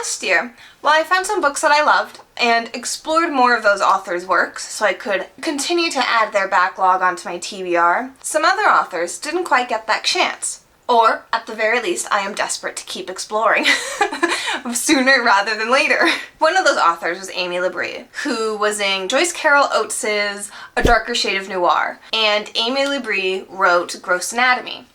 last year, while I found some books that I loved and explored more of those authors' works so I could continue to add their backlog onto my TBR, some other authors didn't quite get that chance. Or, at the very least, I am desperate to keep exploring sooner rather than later. One of those authors was Amy Labrie, who was in Joyce Carol Oates' A Darker Shade of Noir. And Amy Labrie wrote Gross Anatomy,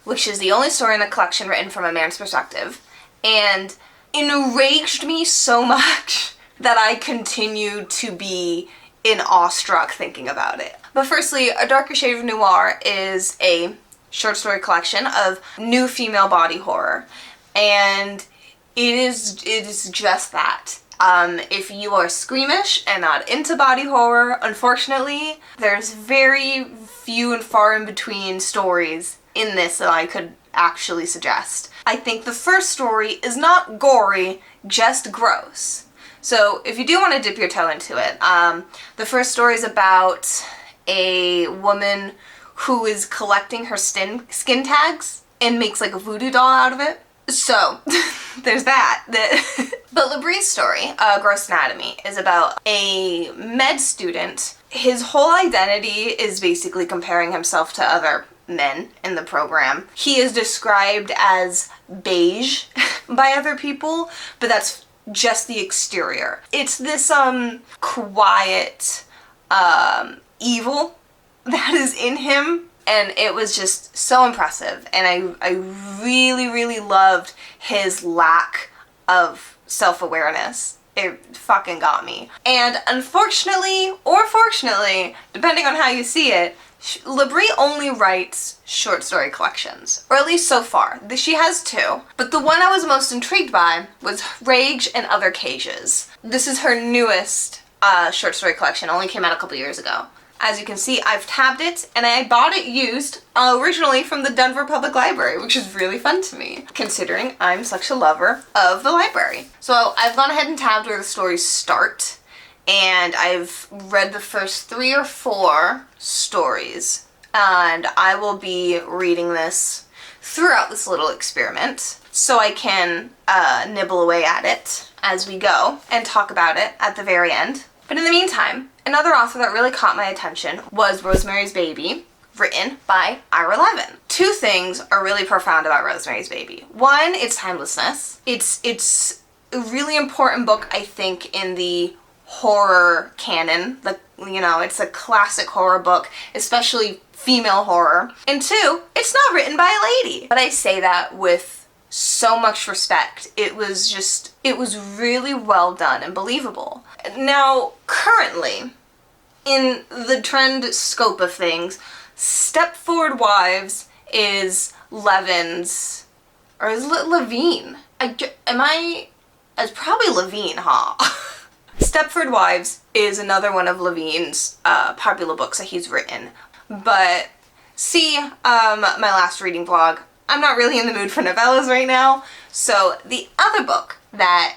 which is the only story in the collection written from a man's perspective, and enraged me so much that I continue to be awestruck thinking about it. But firstly, A Darker Shade of Noir is a short story collection of new female body horror, and it is just that. If you are squeamish and not into body horror, unfortunately, there's very few and far in between stories in this that I could actually suggest. I think the first story is not gory, just gross. So if you do want to dip your toe into it, the first story is about a woman who is collecting her skin tags and makes like a voodoo doll out of it. So, there's that. But Labrie's story, Gross Anatomy, is about a med student. His whole identity is basically comparing himself to other men in the program. He is described as beige by other people, but that's just the exterior. It's this quiet evil that is in him, and it was just so impressive, and I really, really loved his lack of self-awareness. It fucking got me. And unfortunately, or fortunately, depending on how you see it, Labrie only writes short story collections, or at least so far. She has 2, but the one I was most intrigued by was Rage and Other Cages. This is her newest short story collection, only came out a couple years ago. As you can see, I've tabbed it, and I bought it used originally from the Denver Public Library, which is really fun to me, considering I'm such a lover of the library. So I've gone ahead and tabbed where the stories start, and I've read the first 3 or 4 stories, and I will be reading this throughout this little experiment, so I can nibble away at it as we go and talk about it at the very end. But in the meantime, another author that really caught my attention was Rosemary's Baby, written by Ira Levin. 2 things are really profound about Rosemary's Baby. One, its timelessness. It's a really important book, I think, in the horror canon. It's a classic horror book, especially female horror. And 2, it's not written by a lady. But I say that with so much respect. It was really well done and believable. Now, currently, in the trend scope of things, Stepford Wives is Levin's, or is it Lehv-in? It's probably Lehv-in, huh? Stepford Wives is another one of Levin's popular books that he's written. But see my last reading vlog, I'm not really in the mood for novellas right now, so the other book that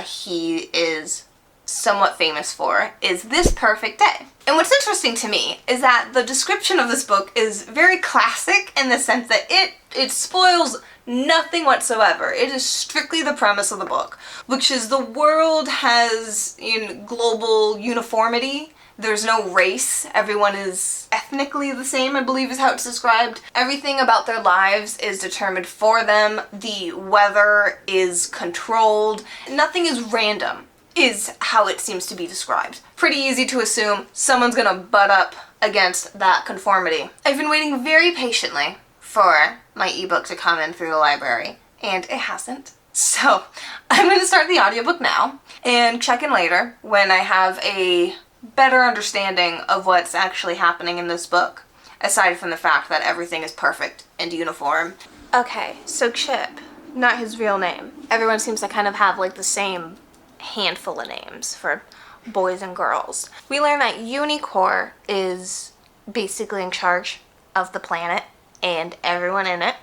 he is somewhat famous for is This Perfect Day. And what's interesting to me is that the description of this book is very classic in the sense that it spoils nothing whatsoever. It is strictly the premise of the book, which is the world has global uniformity. There's no race. Everyone is ethnically the same, I believe is how it's described. Everything about their lives is determined for them. The weather is controlled. Nothing is random, is how it seems to be described. Pretty easy to assume someone's gonna butt up against that conformity. I've been waiting very patiently for my ebook to come in through the library, and it hasn't. So I'm gonna start the audiobook now and check in later when I have a better understanding of what's actually happening in this book, aside from the fact that everything is perfect and uniform. Okay, so Chip, not his real name. Everyone seems to kind of have like the same handful of names for boys and girls. We learn that Unicorn is basically in charge of the planet and everyone in it.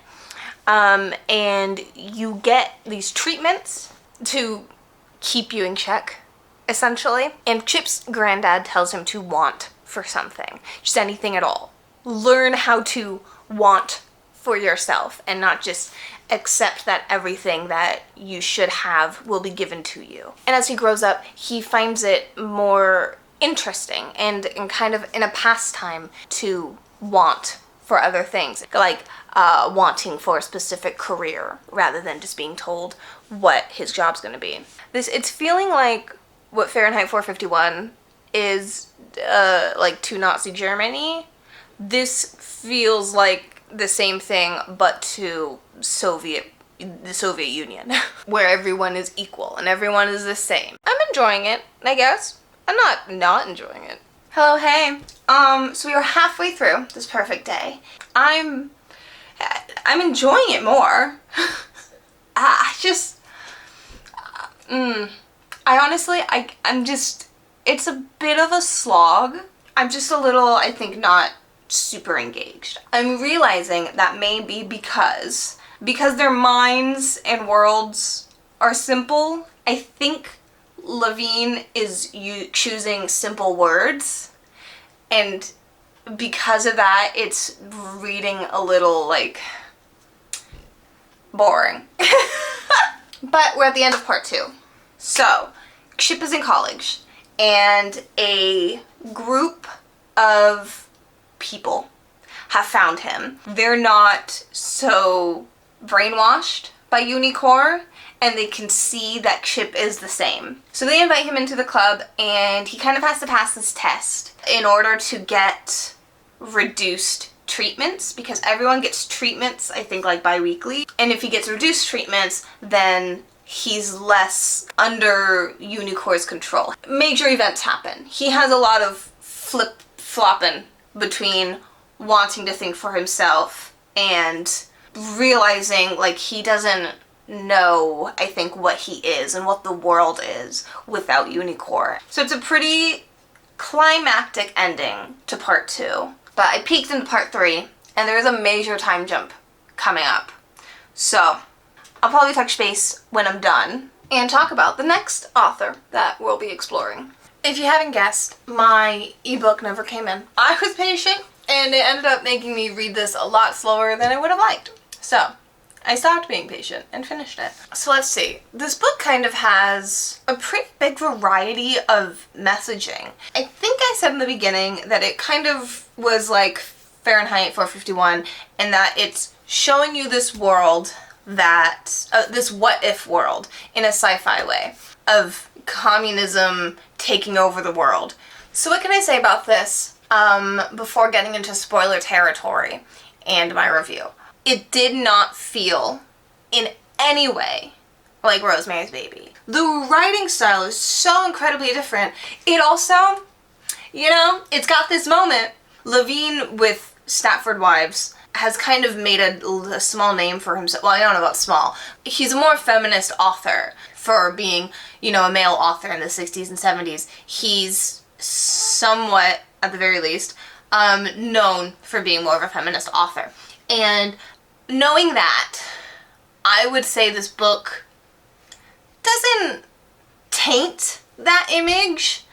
And you get these treatments to keep you in check, essentially. And Chip's granddad tells him to want for something, just anything at all. Learn how to want for yourself and not just accept that everything that you should have will be given to you. And as he grows up, he finds it more interesting and kind of in a pastime to want for other things, like wanting for a specific career rather than just being told what his job's going to be. It's feeling like what Fahrenheit 451 is like to Nazi Germany. This feels like the same thing, but to the Soviet Union, where everyone is equal and everyone is the same. I'm enjoying it, I guess. I'm not enjoying it. Hello, hey. So we are halfway through this perfect day. I'm enjoying it more. I'm just, it's a bit of a slog. I'm just a little, I think, not super engaged. I'm realizing that may be because their minds and worlds are simple. I think Levin is choosing simple words, and because of that, it's reading a little, like, boring. But we're at the end of part 2. So, Chip is in college, and a group of people have found him. They're not so brainwashed by Unicorn, and they can see that Chip is the same. So they invite him into the club, and he kind of has to pass this test in order to get reduced treatments, because everyone gets treatments, I think, like bi-weekly. And if he gets reduced treatments, then he's less under Unicorn's control. Major events happen. He has a lot of flip-flopping between wanting to think for himself and realizing, like, he doesn't know, I think, what he is and what the world is without Unicorn. So it's a pretty climactic ending to part 2. But I peeked into part 3, and there's a major time jump coming up. So I'll probably touch base when I'm done and talk about the next author that we'll be exploring. If you haven't guessed, my ebook never came in. I was patient, and it ended up making me read this a lot slower than I would have liked. So I stopped being patient and finished it. So let's see. This book kind of has a pretty big variety of messaging. I think I said in the beginning that it kind of was like Fahrenheit 451, and that it's showing you this world that, this what-if world in a sci-fi way of communism taking over the world. So what can I say about this before getting into spoiler territory and my review? It did not feel in any way like Rosemary's Baby. The writing style is so incredibly different. It also, you know, it's got this moment. Levin with Stepford Wives has kind of made a small name for himself. Well, I don't know about small. He's a more feminist author for being, you know, a male author in the 60s and 70s. He's somewhat, at the very least, known for being more of a feminist author. And knowing that, I would say this book doesn't taint that image,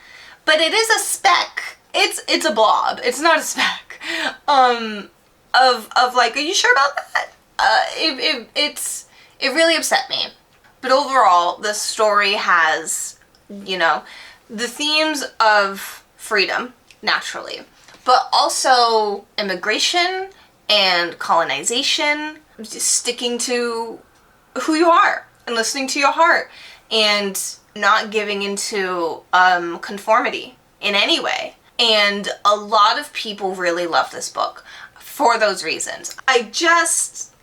but it is a speck. It's a blob. It's not a speck. Of like, are you sure about that? It really upset me. But overall, the story has, you know, the themes of freedom, naturally, but also immigration and colonization, just sticking to who you are and listening to your heart and not giving into conformity in any way. And a lot of people really love this book for those reasons. I just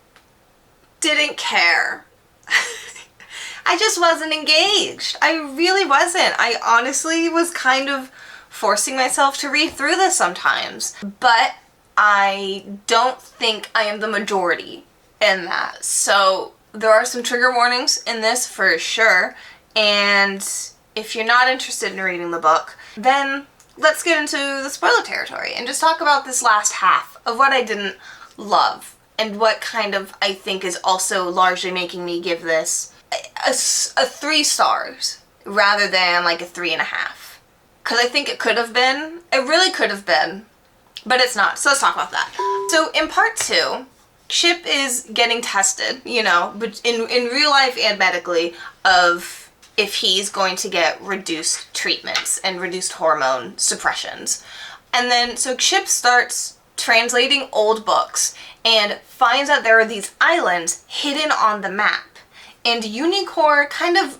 didn't care. I just wasn't engaged. I really wasn't. I honestly was kind of forcing myself to read through this sometimes. But I don't think I am the majority in that. So there are some trigger warnings in this for sure. And if you're not interested in reading the book, then let's get into the spoiler territory and just talk about this last half of what I didn't love and what kind of, I think, is also largely making me give this a 3 stars rather than like a 3.5. Because I think it could have been. It really could have been. But it's not. So let's talk about that. So in part 2, Chip is getting tested, but in real life and medically, of if he's going to get reduced treatments and reduced hormone suppressions. And then, so Chip starts translating old books and finds out there are these islands hidden on the map. And Unicorn kind of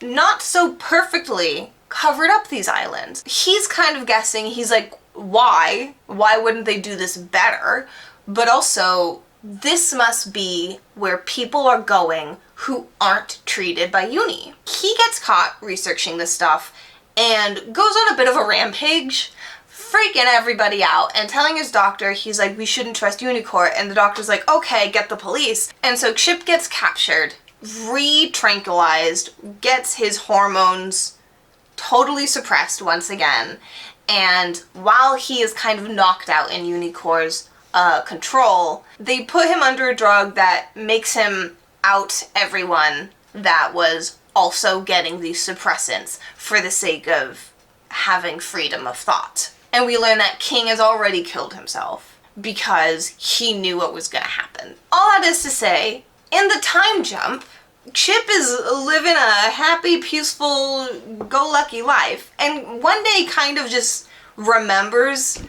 not so perfectly covered up these islands. He's kind of guessing, he's like, why? Why wouldn't they do this better? But also, this must be where people are going who aren't treated by Uni. He gets caught researching this stuff and goes on a bit of a rampage, freaking everybody out and telling his doctor, he's like, we shouldn't trust Unicorn. And the doctor's like, okay, get the police. And so Chip gets captured, re-tranquilized, gets his hormones totally suppressed once again. And while he is kind of knocked out in Unicorn's control, they put him under a drug that makes him out everyone that was also getting these suppressants for the sake of having freedom of thought. And we learn that King has already killed himself because he knew what was going to happen. All that is to say, in the time jump, Chip is living a happy, peaceful, go-lucky life, and one day kind of just remembers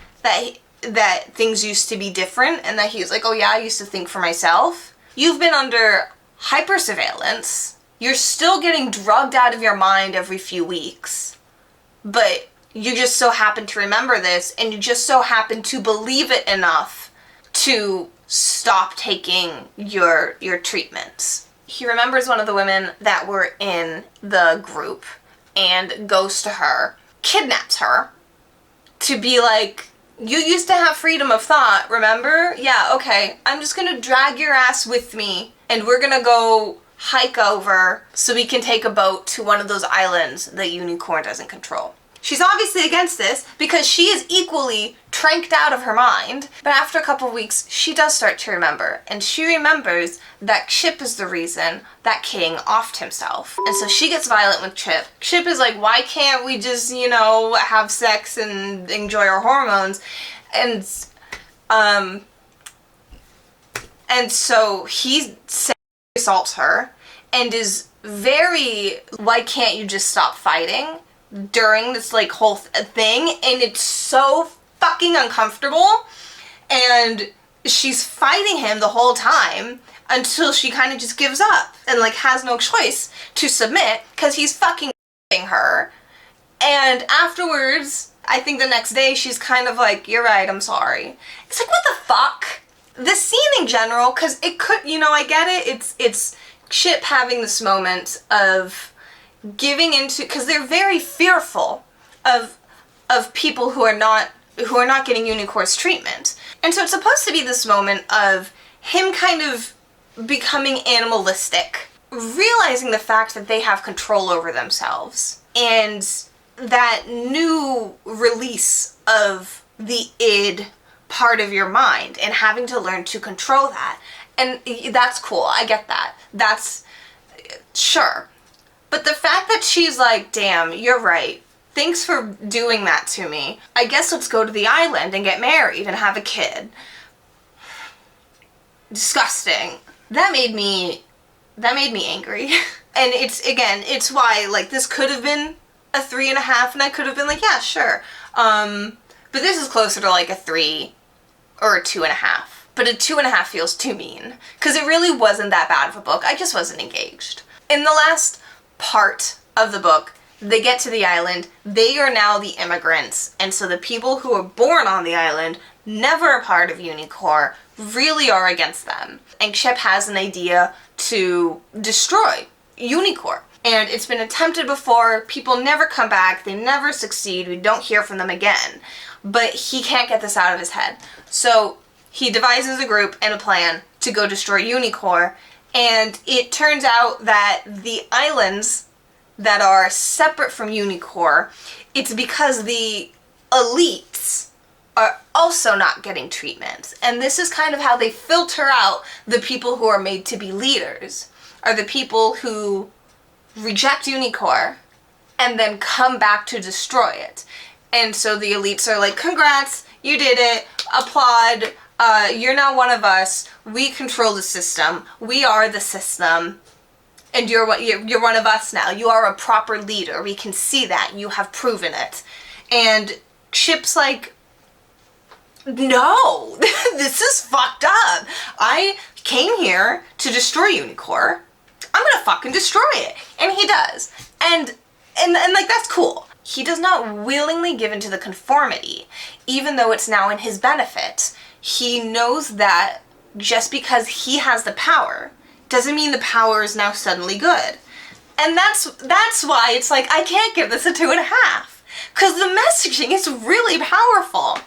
that things used to be different, and that he's like, oh yeah, I used to think for myself. You've been under hyper-surveillance. You're still getting drugged out of your mind every few weeks, but you just so happen to remember this, and you just so happen to believe it enough to stop taking your treatments. He remembers one of the women that were in the group and goes to her, kidnaps her, to be like, you used to have freedom of thought, remember? Yeah, okay, I'm just gonna drag your ass with me, and we're gonna go hike over so we can take a boat to one of those islands that Unicorn doesn't control. She's obviously against this because she is equally tranked out of her mind, but after a couple of weeks, she does start to remember, and she remembers that Chip is the reason that King offed himself. And so she gets violent with Chip. Chip is like, why can't we just, have sex and enjoy our hormones? And so he assaults her and is very, why can't you just stop fighting? During this whole thing, and it's so fucking uncomfortable, and she's fighting him the whole time until she kind of just gives up and has no choice to submit because he's fucking her. And afterwards, I think the next day, she's kind of like, you're right, I'm sorry. It's like, what the fuck? The scene in general, because it could, I get it, it's Chip having this moment of giving into, because they're very fearful of people who are not getting Unicorn's treatment. And so it's supposed to be this moment of him kind of becoming animalistic, realizing the fact that they have control over themselves, and that new release of the id part of your mind, and having to learn to control that. And that's cool, I get that. That's, sure. But the fact that she's like, damn, you're right. Thanks for doing that to me. I guess let's go to the island and get married and have a kid. Disgusting. That made me angry. And it's why, this could have been a 3.5, and I could have been like, yeah, sure. But this is closer to a 3 or a 2.5. But a 2.5 feels too mean. Because it really wasn't that bad of a book. I just wasn't engaged. In the last part of the book, they get to the island. They are now the immigrants, and so the people who are born on the island, never a part of Unicorn, really are against them. And Chip has an idea to destroy Unicorn. And it's been attempted before, people never come back, they never succeed, we don't hear from them again. But he can't get this out of his head. So he devises a group and a plan to go destroy Unicorn. And it turns out that the islands that are separate from Unicorn, it's because the elites are also not getting treatment. And this is kind of how they filter out the people who are made to be leaders, are the people who reject Unicorn and then come back to destroy it. And so the elites are like, congrats, you did it, applaud, You're not one of us. We control the system. We are the system. And you're one of us now. You are a proper leader. We can see that. You have proven it. And Chip's like, no, this is fucked up. I came here to destroy Unicorn. I'm gonna fucking destroy it. And he does. And like, that's cool. He does not willingly give into the conformity, even though it's now in his benefit. He knows that just because he has the power doesn't mean the power is now suddenly good. And that's why it's like, I can't give this a 2.5. Because the messaging is really powerful.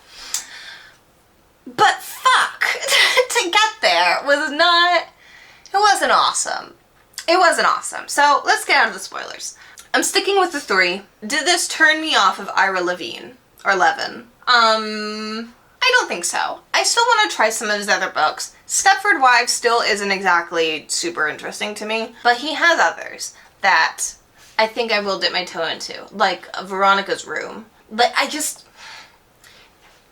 But fuck, to get there it wasn't awesome. It wasn't awesome. So let's get out of the spoilers. I'm sticking with the 3. Did this turn me off of Ira Levin? Or Levin? I don't think so. I still want to try some of his other books. Stepford Wives still isn't exactly super interesting to me, but he has others that I think I will dip my toe into, like Veronica's Room. But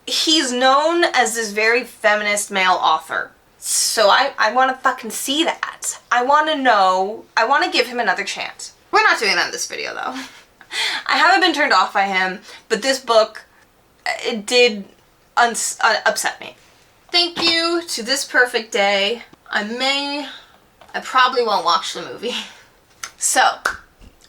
he's known as this very feminist male author. So I want to fucking see that. I want to give him another chance. We're not doing that in this video though. I haven't been turned off by him, but this book, it did upset me. Thank you to This Perfect Day. I probably won't watch the movie. So,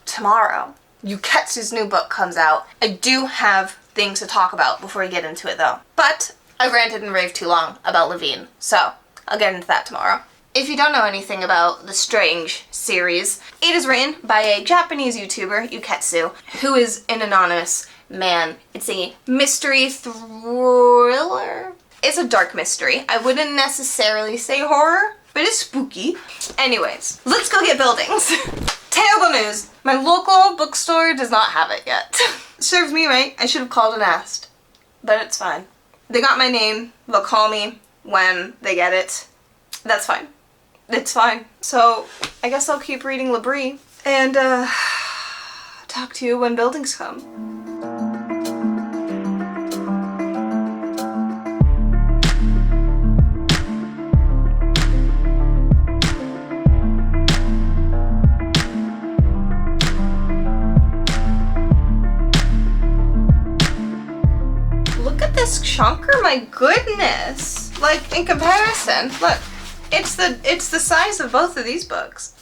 tomorrow, Yuketsu's new book comes out. I do have things to talk about before we get into it though. But I ranted and raved too long about Lehv-in, so I'll get into that tomorrow. If you don't know anything about the Strange series, it is written by a Japanese YouTuber, Yuketsu, who is an anonymous man. It's a mystery thriller. It's a dark mystery. I wouldn't necessarily say horror, but it's spooky. Anyways, let's go get buildings. Terrible news. My local bookstore does not have it yet. Serves me right. I should have called and asked, but it's fine. They got my name. They'll call me when they get it. That's fine. It's fine. So I guess I'll keep reading Labrie and talk to you when buildings come. Look at this chunker, my goodness. Like, in comparison, look. It's the size of both of these books.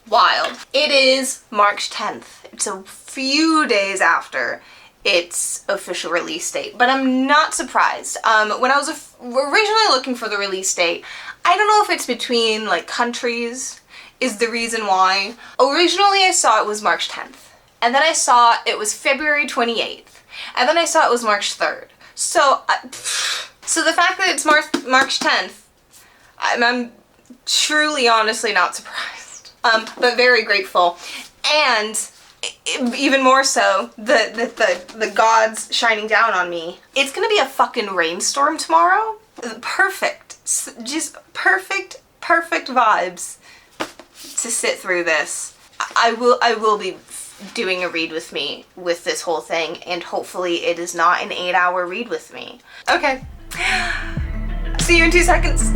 Wild. It is March 10th. It's a few days after its official release date, but I'm not surprised. When I was originally looking for the release date, I don't know if it's between like countries is the reason why. Originally I saw it was March 10th, and then I saw it was February 28th, and then I saw it was March 3rd. So the fact that it's March 10th, I'm truly, honestly not surprised, but very grateful, and even more so the gods shining down on me. It's gonna be a fucking rainstorm tomorrow. Perfect, just perfect vibes to sit through this. I will be doing a read with me with this whole thing, and hopefully it is not an 8-hour read with me. Okay, see you in 2 seconds.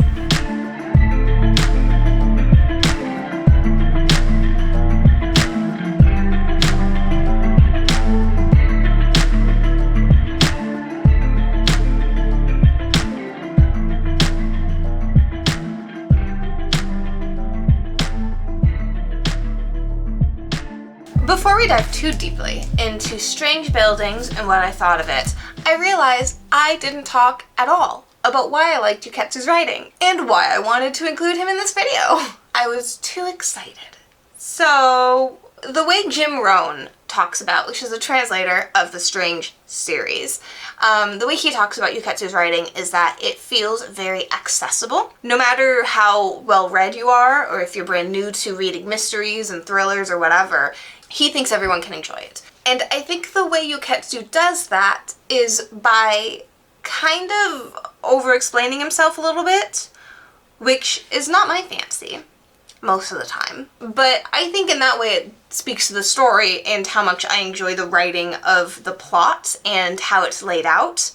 Before we dive too deeply into Strange Buildings and what I thought of it, I realized I didn't talk at all about why I liked Yuketsu's writing and why I wanted to include him in this video. I was too excited. So, the way Jim Rohn talks about, which is a translator of the Strange series, the way he talks about Yuketsu's writing is that it feels very accessible. No matter how well read you are, or if you're brand new to reading mysteries and thrillers or whatever, he thinks everyone can enjoy it. And I think the way Yuketsu does that is by kind of over-explaining himself a little bit, which is not my fancy most of the time. But I think in that way it speaks to the story and how much I enjoy the writing of the plot and how it's laid out.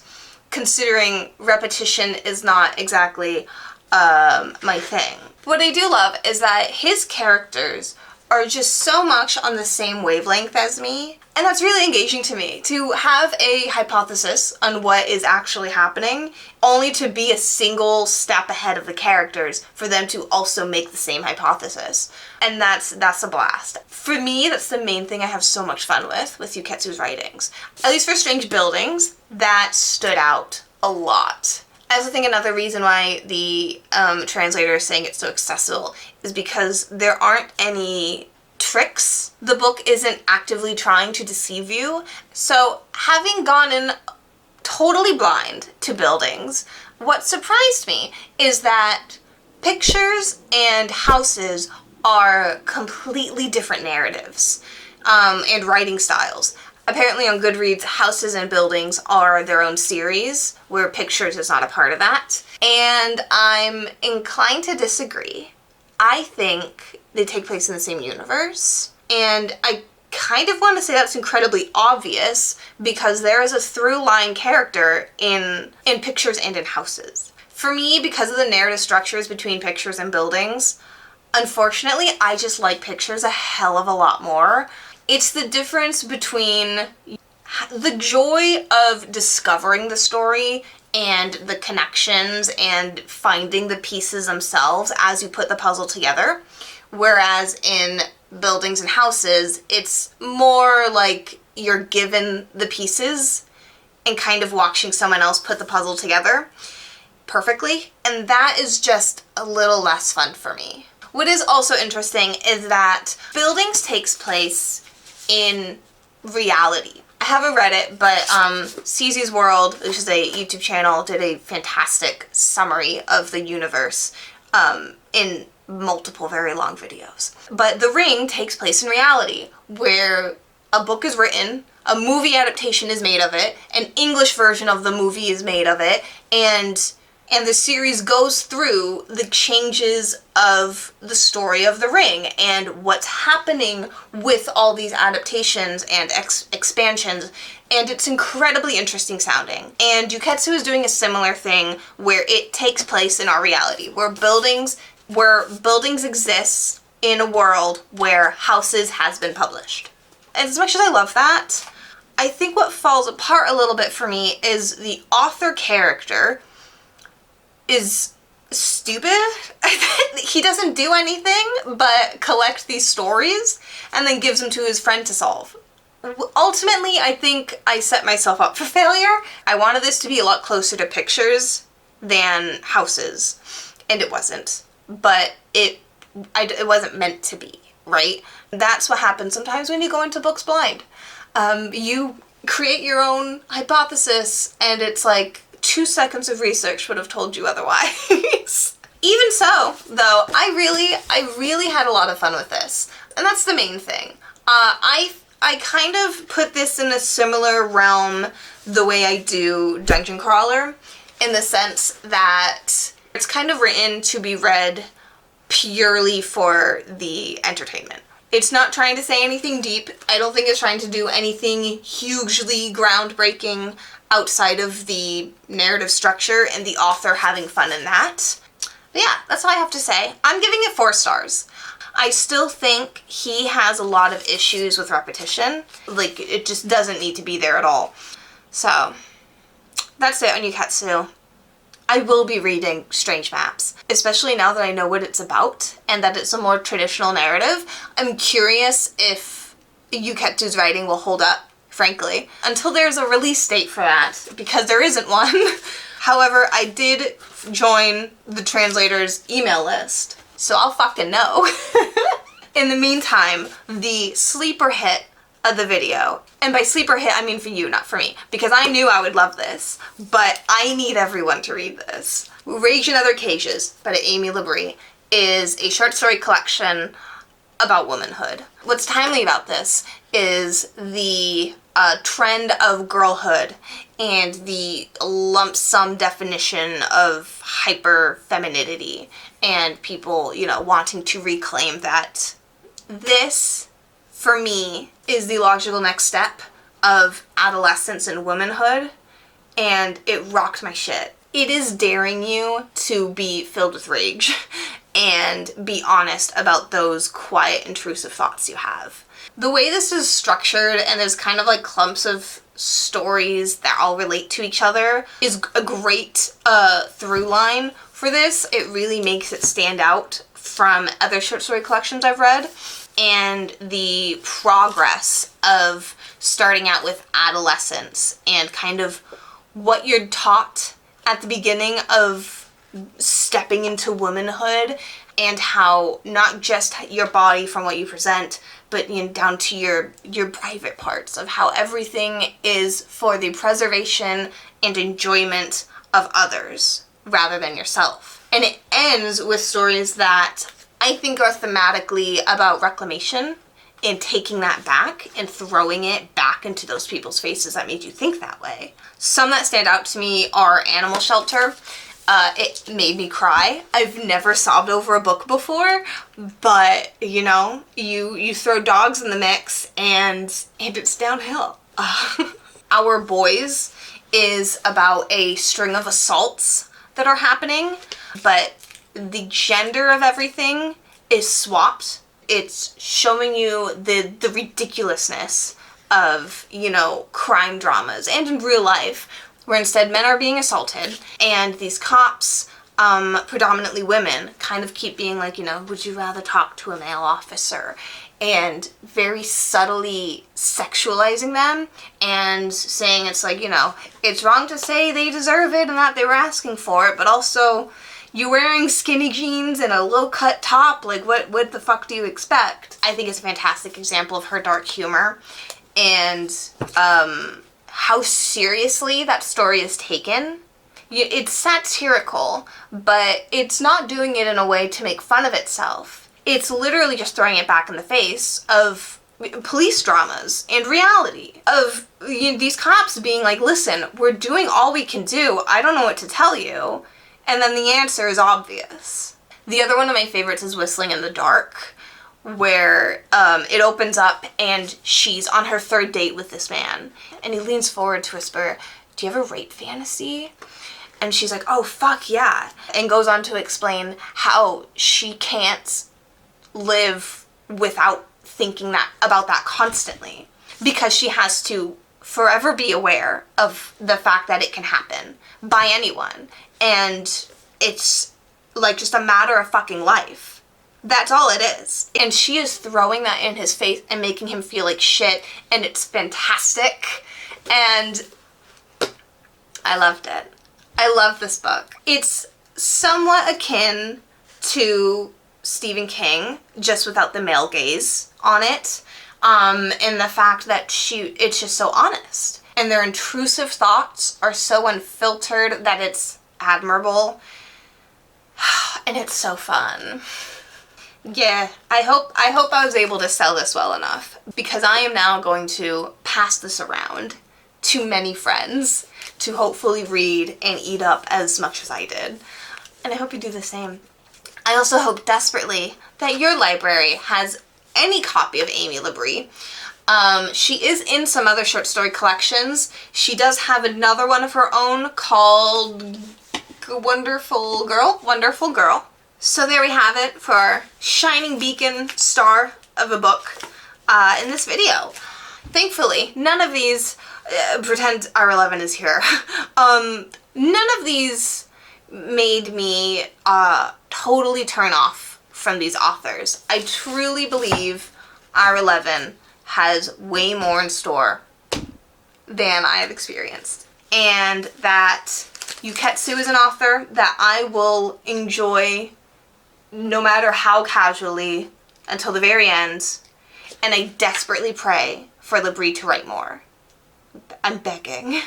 considering repetition is not exactly my thing. What I do love is that his characters are just so much on the same wavelength as me, and that's really engaging to me, to have a hypothesis on what is actually happening, only to be a single step ahead of the characters for them to also make the same hypothesis. And that's a blast. For me, that's the main thing I have so much fun with Yuketsu's writings. At least for Strange Buildings, that stood out a lot. I also think another reason why the translator is saying it's so accessible is because there aren't any tricks. The book isn't actively trying to deceive you. So having gone in totally blind to Buildings, what surprised me is that pictures and houses are completely different narratives and writing styles. Apparently on Goodreads, Houses and Buildings are their own series, where Pictures is not a part of that. And I'm inclined to disagree. I think they take place in the same universe. And I kind of want to say that's incredibly obvious, because there is a through-line character in Pictures and in Houses. For me, because of the narrative structures between Pictures and Buildings, unfortunately, I just like Pictures a hell of a lot more. It's the difference between the joy of discovering the story and the connections and finding the pieces themselves as you put the puzzle together. Whereas in Buildings and Houses, it's more like you're given the pieces and kind of watching someone else put the puzzle together perfectly. And that is just a little less fun for me. What is also interesting is that Buildings takes place in reality. I haven't read it, but CZ's World, which is a YouTube channel, did a fantastic summary of the universe in multiple very long videos. But The Ring takes place in reality, where a book is written, a movie adaptation is made of it, an English version of the movie is made of it, and the series goes through the changes of the story of The Ring and what's happening with all these adaptations and expansions, and it's incredibly interesting sounding. And Yuketsu is doing a similar thing where it takes place in our reality, where Buildings exists in a world where Houses has been published. And as much as I love that, I think what falls apart a little bit for me is the author character is stupid. He doesn't do anything but collect these stories and then gives them to his friend to solve. Ultimately, I think I set myself up for failure. I wanted this to be a lot closer to Pictures than Houses, and it wasn't. But it wasn't meant to be, right? That's what happens sometimes when you go into books blind. You create your own hypothesis, and it's like 2 seconds of research would have told you otherwise. Even so, though, I really had a lot of fun with this, and that's the main thing. I kind of put this in a similar realm the way I do Dungeon Crawler, in the sense that it's kind of written to be read purely for the entertainment. It's not trying to say anything deep. I don't think it's trying to do anything hugely groundbreaking outside of the narrative structure and the author having fun in that. But yeah, that's all I have to say. I'm giving it 4 stars. I still think he has a lot of issues with repetition. Like, it just doesn't need to be there at all. So, that's it on Yuketsu. I will be reading Strange Maps, especially now that I know what it's about and that it's a more traditional narrative. I'm curious if Yuketsu's writing will hold up, frankly, until there's a release date for that, because there isn't one. However, I did join the translator's email list, so I'll fucking know. In the meantime, the sleeper hit of the video, and by sleeper hit I mean for you, not for me, because I knew I would love this, but I need everyone to read this. Rage in Other Cages by Amy Labrie is a short story collection about womanhood. What's timely about this is the trend of girlhood and the lump sum definition of hyper femininity and people, wanting to reclaim that. This, for me, is the logical next step of adolescence and womanhood, and it rocked my shit. It is daring you to be filled with rage and be honest about those quiet, intrusive thoughts you have. The way this is structured, and there's kind of like clumps of stories that all relate to each other, is a great through line for this. It really makes it stand out from other short story collections I've read, and the progress of starting out with adolescence and kind of what you're taught at the beginning of stepping into womanhood, and how not just your body from what you present, but down to your private parts, of how everything is for the preservation and enjoyment of others rather than yourself. And it ends with stories that I think are thematically about reclamation and taking that back and throwing it back into those people's faces that made you think that way. Some that stand out to me are Animal Shelter. It made me cry. I've never sobbed over a book before, but you throw dogs in the mix and it's downhill. Our Boys is about a string of assaults that are happening, but the gender of everything is swapped. It's showing you the ridiculousness of, crime dramas, and in real life, where instead men are being assaulted, and these cops, predominantly women, kind of keep being like, would you rather talk to a male officer? And very subtly sexualizing them and saying it's like, it's wrong to say they deserve it and that they were asking for it, but also you're wearing skinny jeans and a low-cut top, like what the fuck do you expect? I think it's a fantastic example of her dark humor and how seriously that story is taken. It's satirical, but it's not doing it in a way to make fun of itself. It's literally just throwing it back in the face of police dramas and reality. Of these cops being like, listen, we're doing all we can do. I don't know what to tell you. And then the answer is obvious. The other one of my favorites is Whistling in the Dark, where it opens up and she's on her third date with this man. And he leans forward to whisper, do you have a rape fantasy? And she's like, oh, fuck yeah. And goes on to explain how she can't live without thinking about that constantly, because she has to forever be aware of the fact that it can happen by anyone. And it's like just a matter of fucking life. That's all it is. And she is throwing that in his face and making him feel like shit, and it's fantastic. And I loved it. I love this book. It's somewhat akin to Stephen King, just without the male gaze on it, and the fact that it's just so honest. And their intrusive thoughts are so unfiltered that it's admirable. And it's so fun. Yeah, I hope I was able to sell this well enough, because I am now going to pass this around to many friends to hopefully read and eat up as much as I did. And I hope you do the same. I also hope desperately that your library has any copy of Amy LeBrie. She is in some other short story collections. She does have another one of her own called Wonderful Girl. So there we have it for our shining beacon star of a book in this video. Thankfully, none of these, pretend Ira Levin is here, none of these made me totally turn off from these authors. I truly believe Ira Levin has way more in store than I have experienced. And that Yuketsu is an author that I will enjoy no matter how casually until the very end. And I desperately pray for LeBrie to write more. I'm begging.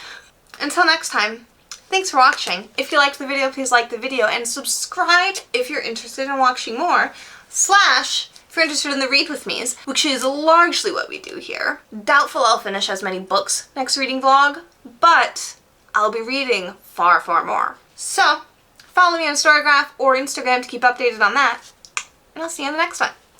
Until next time, thanks for watching. If you liked the video, please like the video and subscribe if you're interested in watching more. / if you're interested in the read with me's, which is largely what we do here. Doubtful I'll finish as many books next reading vlog, but I'll be reading far, far more. So, follow me on Storygraph or Instagram to keep updated on that, and I'll see you in the next one.